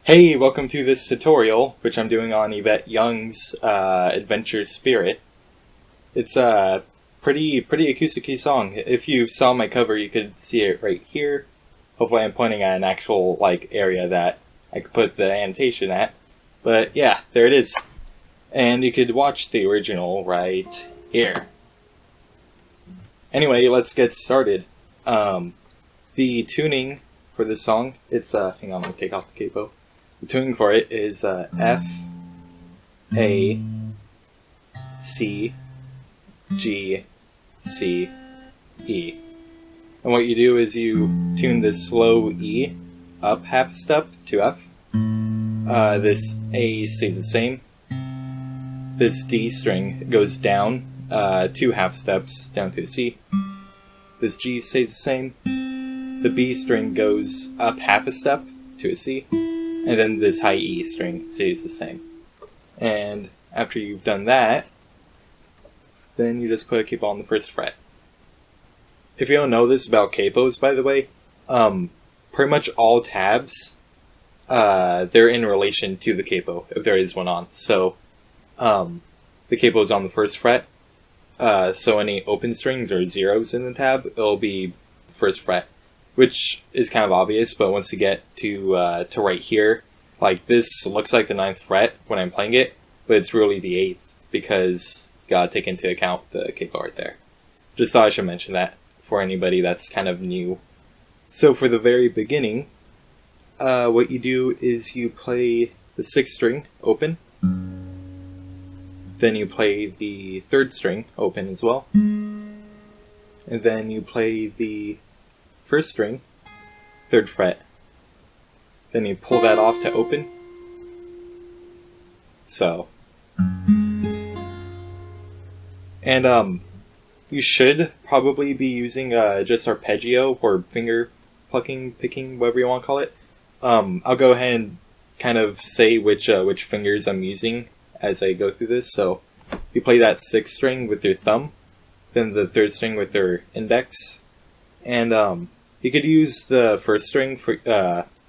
Hey, welcome to this tutorial, which I'm doing on Yvette Young's Adventure Spirit. It's a pretty acoustic-y song. If you saw my cover, you could see it right here. Hopefully I'm pointing at an actual, area that I could put the annotation at. But yeah, there it is. And you could watch the original right here. Anyway, let's get started. The tuning for this song, it's, hang on, let me take off the capo. The tuning for it is F, A, C, G, C, E. And what you do is you tune this slow E up half a step to F. This A stays the same. This D string goes down 2 half steps down to a C. This G stays the same. The B string goes up half a step to a C. And then this high E string stays the same. And after you've done that, then you just put a capo on the first fret. If you don't know this about capos, by the way, pretty much all tabs, they're in relation to the capo, if there is one on. So, the capo is on the first fret, so any open strings or zeros in the tab, it'll be first fret. Which is kind of obvious, but once you get to right here, like this looks like the 9th fret when I'm playing it, but it's really the 8th because you gotta take into account the capo right there. Just thought I should mention that for anybody that's kind of new. So for the very beginning, what you do is you play the 6th string open, then you play the 3rd string open as well, and then you play the 1st string, 3rd fret. Then you pull that off to open. So. And you should probably be using just arpeggio or finger plucking, picking, whatever you want to call it. I'll go ahead and kind of say which fingers I'm using as I go through this. So you play that 6th string with your thumb, then the 3rd string with your index, and you could use the 1st string for, you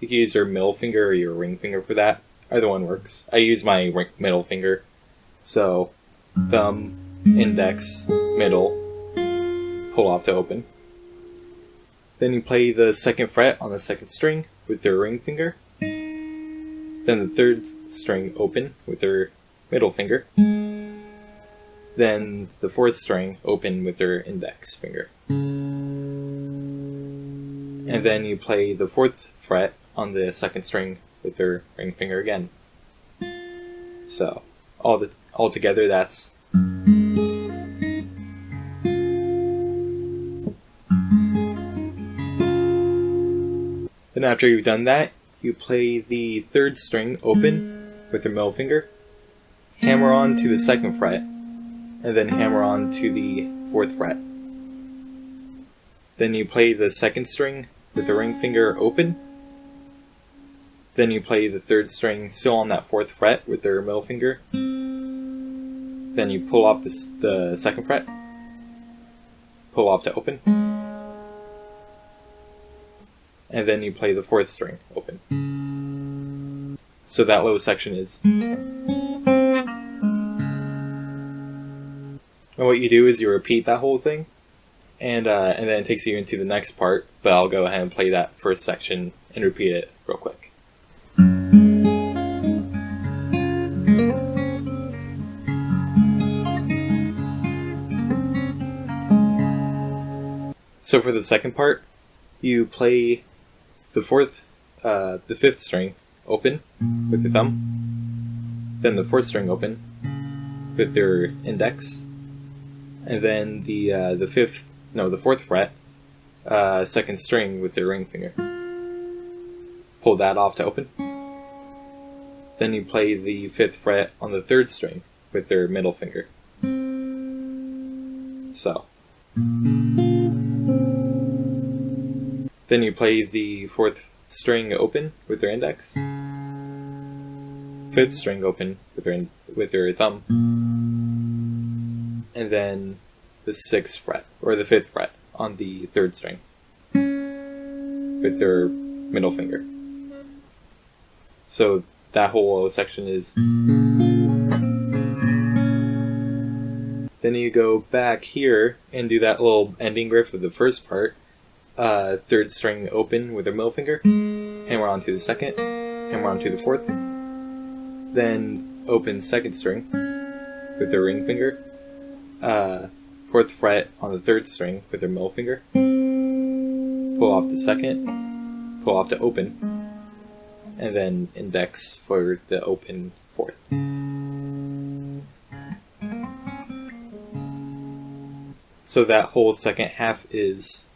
could use your middle finger or your ring finger for that. Either one works. I use my middle finger. So, thumb, index, middle, pull off to open. Then you play the 2nd fret on the 2nd string with your ring finger. Then the 3rd string open with your middle finger. Then the 4th string open with your index finger. And then you play the 4th fret on the 2nd string with your ring finger again. So, all together, that's. Then after you've done that, you play the 3rd string open with your middle finger, hammer on to the 2nd fret, and then hammer on to the 4th fret. Then you play the 2nd string with the ring finger open. Then you play the 3rd string still on that 4th fret with your middle finger. Then you pull off the 2nd fret. Pull off to open. And then you play the 4th string open. So that little section is. And what you do is you repeat that whole thing. And then it takes you into the next part, but I'll go ahead and play that first section and repeat it real quick. So for the second part, you play the 5th string open with your thumb, then the 4th string open with your index, and then the 4th fret, 2nd string with your ring finger. Pull that off to open. Then you play the 5th fret on the 3rd string with your middle finger. So. Then you play the 4th string open with your index, 5th string open with your thumb, and then the 6th fret, or the 5th fret on the 3rd string with your middle finger. So that whole section is. Then you go back here and do that little ending riff of the first part. Third string open with your middle finger, hammer onto the second, hammer onto the fourth, then open second string with the ring finger, fourth fret on the third string with your middle finger, pull off the second, pull off to open, and then index for the open fourth. So that whole second half is.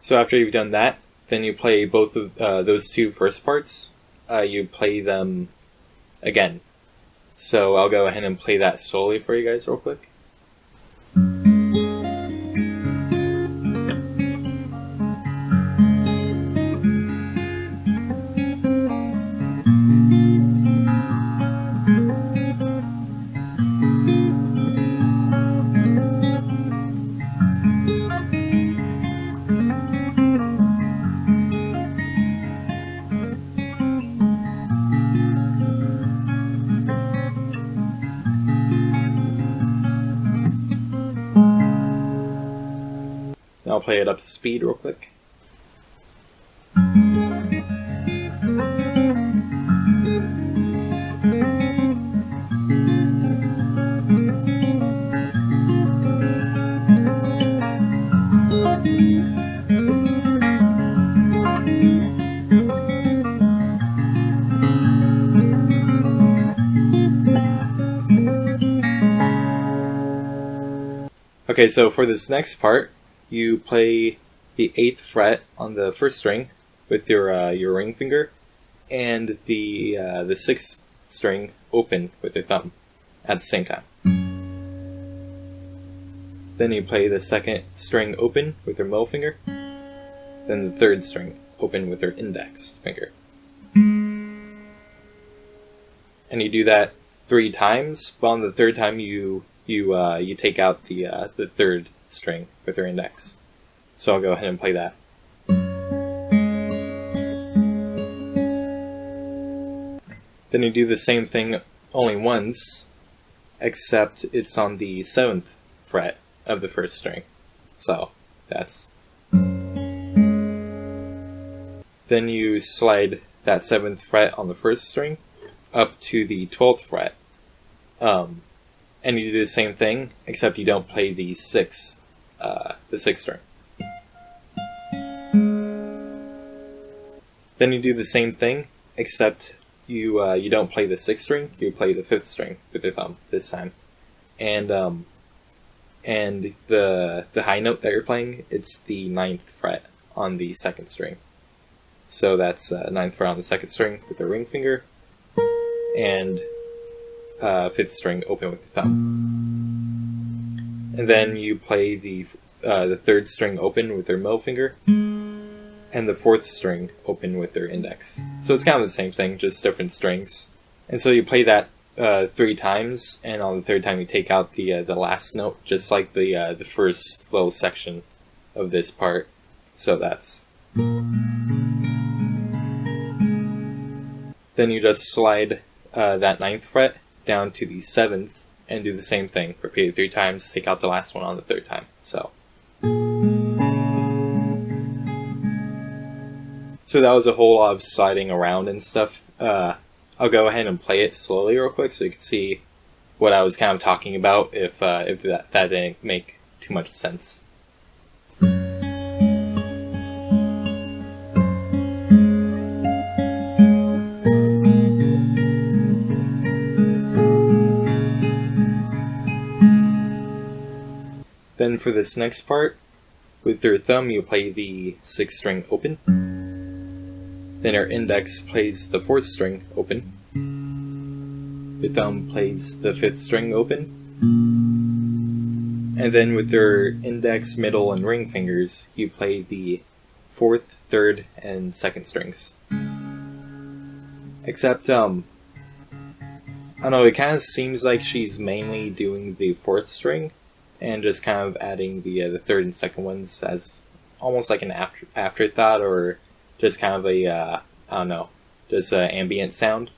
So after you've done that, then you play both of those two first parts. You play them again. So I'll go ahead and play that slowly for you guys real quick. I'll play it up to speed real quick. Okay, so for this next part, you play the 8th fret on the first string with your ring finger, and the 6th string open with your thumb at the same time. Then you play the 2nd string open with your middle finger, then the 3rd string open with your index finger. And you do that 3 times, but on the 3rd time you take out the 3rd string with your index. So I'll go ahead and play that. Then you do the same thing only once, except it's on the 7th fret of the first string. So that's. Then you slide that 7th fret on the first string up to the 12th fret. And you do the same thing, except you don't play the 6th string. Then you do the same thing, except you don't play the 6th string. You play the 5th string with your thumb this time, and the high note that you're playing, it's the 9th fret on the 2nd string. So that's 9th fret on the 2nd string with the ring finger, and 5th string open with the thumb. And then you play the 3rd string open with your middle finger, and the 4th string open with their index. So it's kind of the same thing, just different strings. And so you play that 3 times, and on the 3rd time you take out the last note, just like the first little section of this part. So that's. Then you just slide that 9th fret down to the 7th and do the same thing. Repeat it 3 times, take out the last one on the 3rd time. So that was a whole lot of sliding around and stuff. I'll go ahead and play it slowly real quick so you can see what I was kind of talking about if that didn't make too much sense. Then for this next part, with your thumb you play the 6th string open. Then your index plays the 4th string open. Your thumb plays the 5th string open. And then with your index, middle, and ring fingers, you play the 4th, 3rd, and 2nd strings. Except, I don't know, it kind of seems like she's mainly doing the 4th string, and just kind of adding the third and second ones as almost like an afterthought, or just kind of a I don't know, just an ambient sound.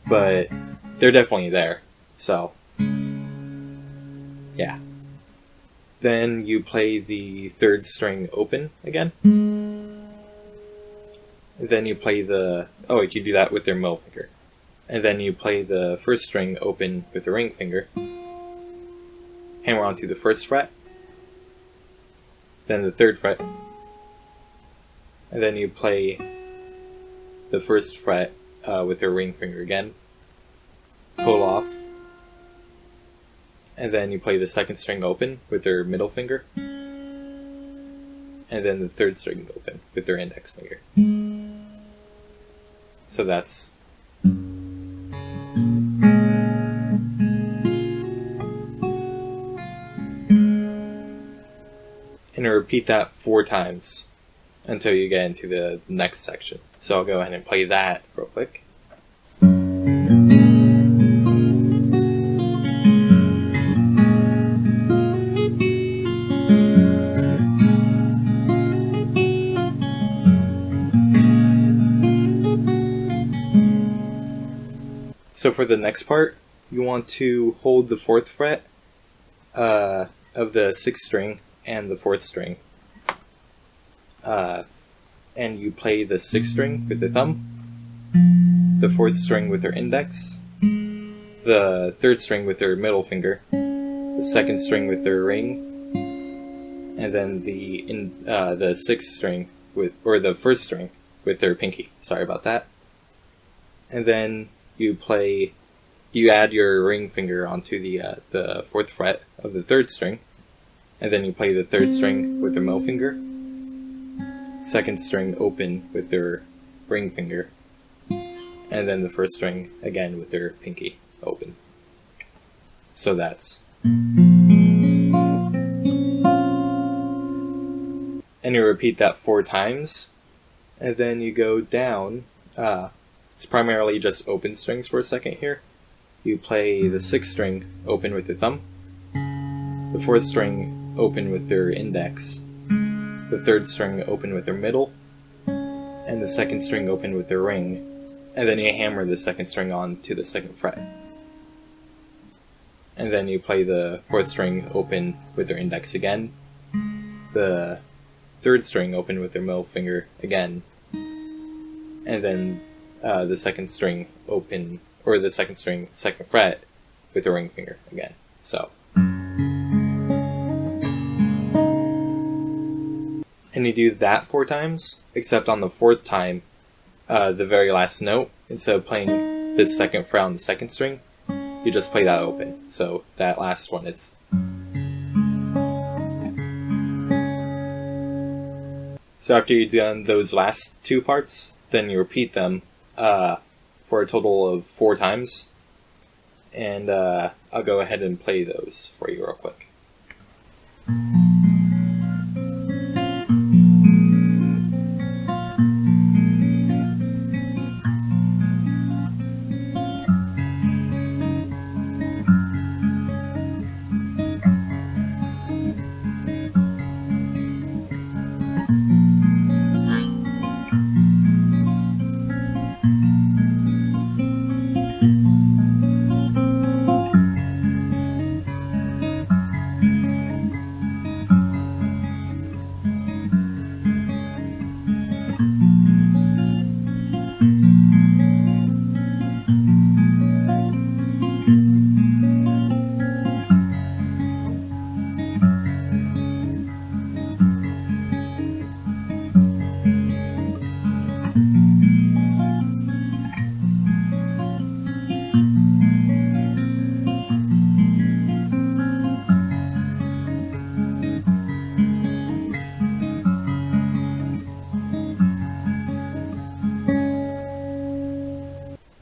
But they're definitely there. So yeah. Then you play the third string open again. Then you play the... Oh, you can do that with your middle finger. And then you play the first string open with the ring finger. Hammer onto the first fret. Then the third fret. And then you play the first fret with your ring finger again. Pull off. And then you play the second string open with your middle finger. And then the third string open with your index finger. So that's... And repeat that 4 times until you get into the next section. So I'll go ahead and play that real quick. So for the next part, you want to hold the 4th fret of the 6th string and the 4th string. And you play the 6th string with the thumb, the 4th string with your index, the 3rd string with your middle finger, the 2nd string with your ring, and then the 6th string with, or the 1st string with their pinky. Sorry about that. And then you add your ring finger onto the 4th fret of the 3rd string, and then you play the 3rd string with your middle finger, 2nd string open with your ring finger, and then the 1st string again with your pinky open. So that's... And you repeat that 4 times, and then you go down. It's primarily just open strings for a second here. You play the 6th string open with your thumb, the 4th string open with your index, the 3rd string open with your middle, and the 2nd string open with your ring, and then you hammer the 2nd string on to the 2nd fret. And then you play the 4th string open with your index again, the 3rd string open with your middle finger again, and then the 2nd string open, or the 2nd string 2nd fret with your ring finger again. So. And you do that 4 times, except on the 4th time, the very last note, instead of playing the 2nd fret on the 2nd string, you just play that open. So that last one, it's... So after you've done those last 2 parts, then you repeat them for a total of 4 times. And I'll go ahead and play those for you real quick.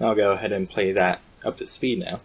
I'll go ahead and play that up to speed now.